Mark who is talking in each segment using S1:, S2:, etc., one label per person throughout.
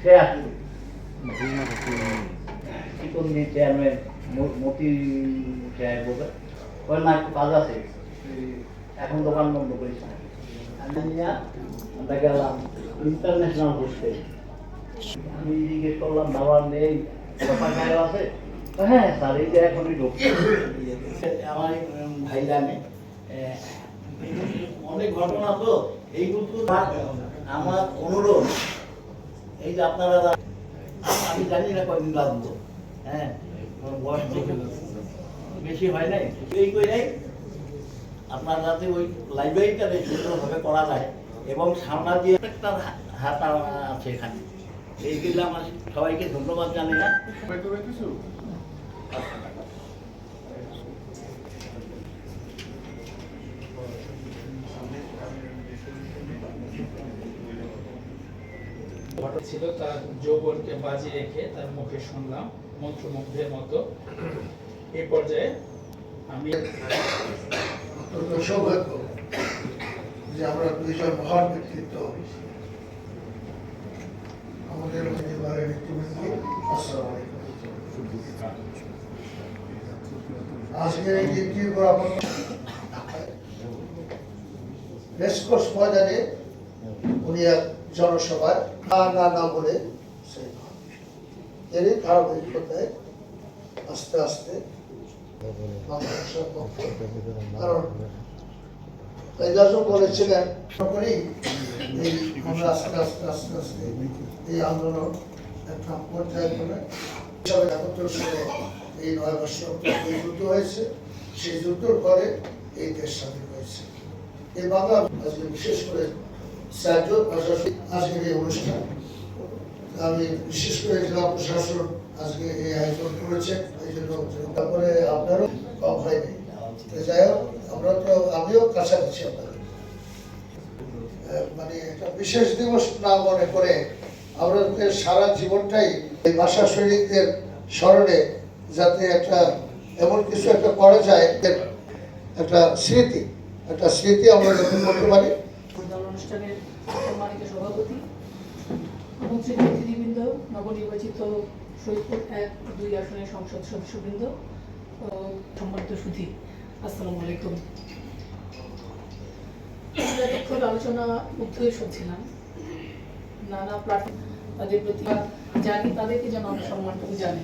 S1: সে আসবে চিকন্দি চেয়ারম্যান মতি সাহেব বলবে ওই না একটু কাজ আছে এখন দোকান বন্ধ করিস না আমরা গেলাম ইন্টারন্যাশনাল হোস্টেল। আমি জিজ্ঞেস করলাম বাবা নেই গায়ে আছে? হ্যাঁ স্যার এই যে এখনই ঢুকছে। আমার ভাই জানে অনেক ঘটনা তো এইগুলো আমার অনুরোধ এই যে আপনারা আমি জানি না কদিন লাগবো। হ্যাঁ বয়স বেশি হয় নাই এই করে নাই আপনার যাতে ওই লাইব্রেরিটা বেশ সুন্দরভাবে করা যায় এবং সামনা দিয়ে একটা হাত আছে এখানে এইগুলো আমার সবাইকে ধন্যবাদ জানাই। না
S2: ছিল তার যৌবনকে বাজি রেখে তার মুখে শুনলাম মন্ত্রমুগ্ধের মতো। এই পর্যায়ে আমি
S3: সৌভাগ্য যে আমরা দুইজন মহান ব্যক্তিত্ব আমাদের আজকের এই দিনটির পর আমার রেসকোর্স ময়দানে উনি এক জনসভায় না বলে এরই ধারাবাহিকতায় আস্তে আস্তে কারণ বলেছিলেন আমরা আস্তে আস্তে আস্তে আস্তে এই আন্দোলন একটা পর্যায়ে করে ৭১ সালে এই ৯ বছর এই যুদ্ধ হয়েছে। সেই যুদ্ধর পরে এই দেশ স্বাধীন হয়েছে। এই বাংলা আজকে বিশেষ করে আজকের এই অনুষ্ঠান আমি বিশেষ করে জেলা প্রশাসন আজকে এই আয়োজন করেছেন এই জন্য তারপরে আপনারও কম হয়নি। যাই হোক আমরা তো আমিও কাছাকাছি আপনাদের মানে একটা বিশেষ দিবস না মনে করে আমাদের সারা জীবনটাই এই ভাষা সৈনিকদের স্মরণে যাতে একটা এমন কিছু একটা করা যায় একটা স্মৃতি আমরা যখন করতে পারি।
S4: অনুষ্ঠানের সম্মানিত সভাপতি, মন্ত্রী প্রতিনিধিবৃন্দ, নবনির্বাচিত শহীদপুর ১-২ আসনের সংসদ সদস্যবৃন্দ, সম্মানিত সুধী, আসসালামু আলাইকুম। এতক্ষণ আলোচনা মুগ্ধ হয়ে শুনছিলাম। নানা প্ল্যাটফর্ম তাদের প্রতি জানি, তাদেরকে যেন আমরা সম্মানটুকু জানি।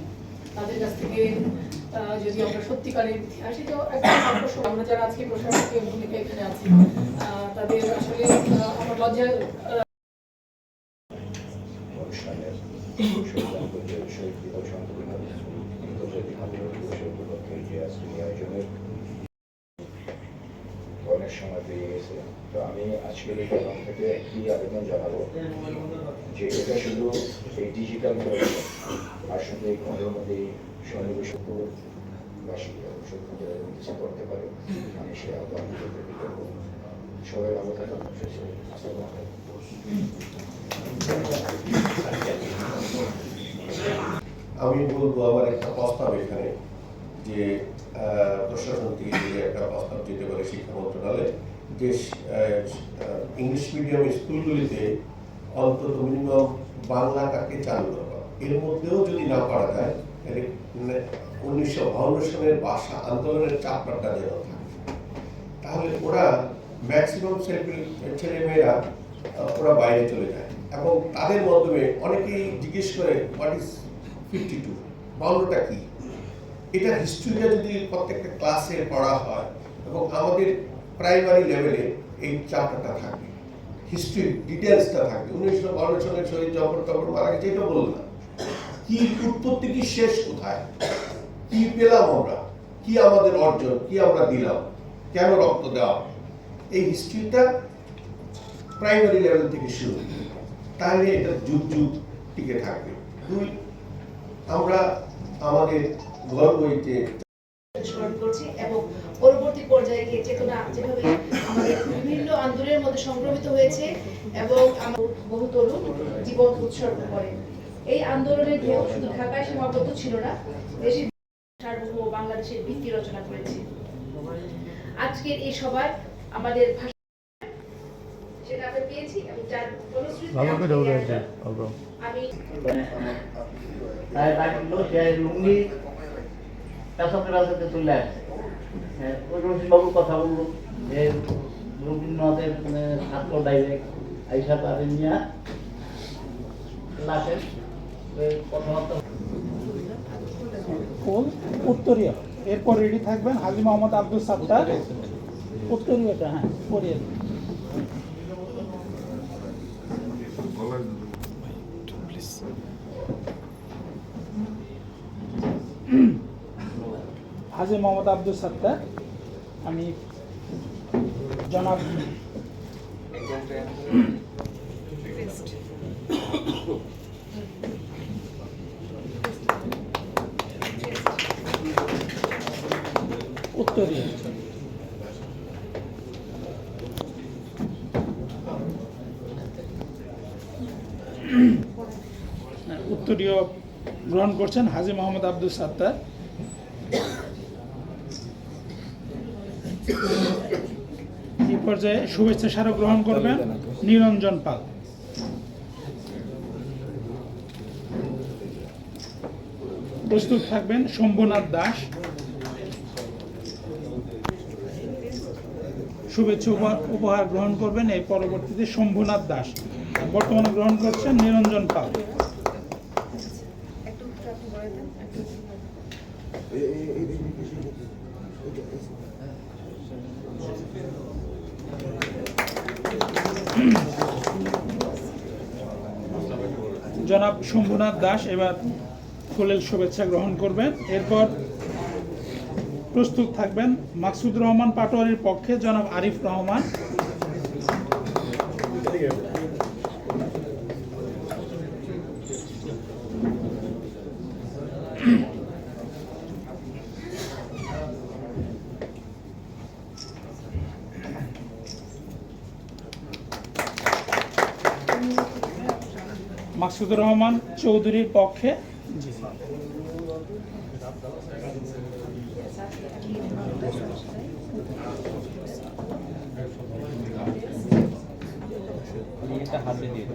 S4: তাদের কাছ থেকে যদি আমরা সত্যিকারের ইতিহাসে তো আমরা যারা আজকে প্রশাসকের ভূমিকা এখানে আছি তাদের আসলে আমার লজ্জা
S5: অনেক সময় পেয়ে গেছে। তো আমি আজকের এই প্রোগ্রাম থেকে একটি আবেদন জানাবো যে এটা শুধু এই ডিজিটাল আসলে ঘরের মধ্যে সন্নিবেশবাসী কিছু করতে পারে আমি সে আহ্বান করবো। সবাই ভালো থাকুন।
S6: আমি বলবো আমার একটা প্রস্তাব এখানে যে প্রশাসন থেকে যদি একটা প্রস্তাব দিতে পারে শিক্ষা মন্ত্রণালয় যে ইংলিশ মিডিয়াম স্কুলগুলিতে অন্তত মিনিমাম বাংলাটাকে চালু করা। এর মধ্যেও যদি না পারা যায় তাহলে 1952 সালের ভাষা আন্দোলনের চাপটা যেন থাকে, তাহলে ওরা ম্যাক্সিমাম ছেলেমেয়েরা ওরা বাইরে চলে যায় এবং তাদের মাধ্যমে অনেকেই জিজ্ঞেস করে হোয়াট ইজ 52 বাংলাটা কি। এটা হিস্ট্রিটা যদি প্রত্যেকটা ক্লাসে পড়া হয় এবং আমাদের প্রাইমারি লেভেলে এই চ্যাপ্টারটা থাকবে, হিস্ট্রি ডিটেলসটা থাকবে। 1952 সালের শহীদ জাফর মারা গেছে এটা বলল না, কি উৎপত্তি কি শেষ কোথায়, কি পেলাম আমরা, কি আমাদের অর্জন, কি আমরা দিলাম, কেন রক্ত দেওয়া, এই হিস্ট্রিটা প্রাইমারি লেভেল থেকে শুরু, তাহলে এটা যুগ যুগ টিকে থাকবে। দুই, আমরা আমাদের ঘর বইতে
S7: স্মরণ করছি এবং পরবর্তী পর্যায়ে গিয়ে চেতনা যেভাবে আমাদের বিভিন্ন আন্দোলনের মধ্যে সংক্রমিত হয়েছে এবং বহু তরুণ জীবন উৎসর্গ করে। এই আন্দোলনের ঢেউ শুধু ঢাকায় সীমাবদ্ধ ছিল না, দেশের সার্বভৌম বাংলাদেশের ভিত্তি রচনা করেছে। আজকের এই সভায় আমাদের সেটা আমরা পেয়েছি এবং যার ফলশ্রুতিতে
S8: ভালো করে উড়ে আছে
S7: আমি
S1: ডাকলো সে লুঙ্গি কাছাতের কাছাতে চলে আসছে। ওই রশিদবাবুর কথা বললো যে রবীন্দ্রনাথের ছাত্র ডাইরেক্ট আইসা তাদের নিয়ে লাশের কথাবার্তা
S2: উত্তরীয় এরপর রেডি থাকবেন হাজী মোহাম্মদ আব্দুল সাত্তার উত্তরীয়টা হ্যাঁ পড়িয়ে হাজী মোহাম্মদ আব্দুল সাত্তার আমি জনাব উত্তরীয় উত্তরীয় গ্রহণ করছেন হাজী মোহাম্মদ আব্দুল সাত্তার। এই পর্যায়ে শুভেচ্ছা স্মারক গ্রহণ করবেন নিরঞ্জন পাল। প্রস্তুত থাকবেন শম্ভুনাথ দাস। শুভেচ্ছা উপহার গ্রহণ করবেন এই পরবর্তীতে শম্ভুনাথ দাস। বর্তমানে গ্রহণ করছেন নিরঞ্জন পাল। জনাব শম্ভুনাথ দাস এবার ফুলের শুভেচ্ছা গ্রহণ করবেন। এরপর প্রস্তুত থাকবেন মাকসুদ রহমান পাটোয়ারির পক্ষে জনাব আরিফ রহমান। মাকসুদুর রহমান চৌধুরীর পক্ষে হাতে দিয়ে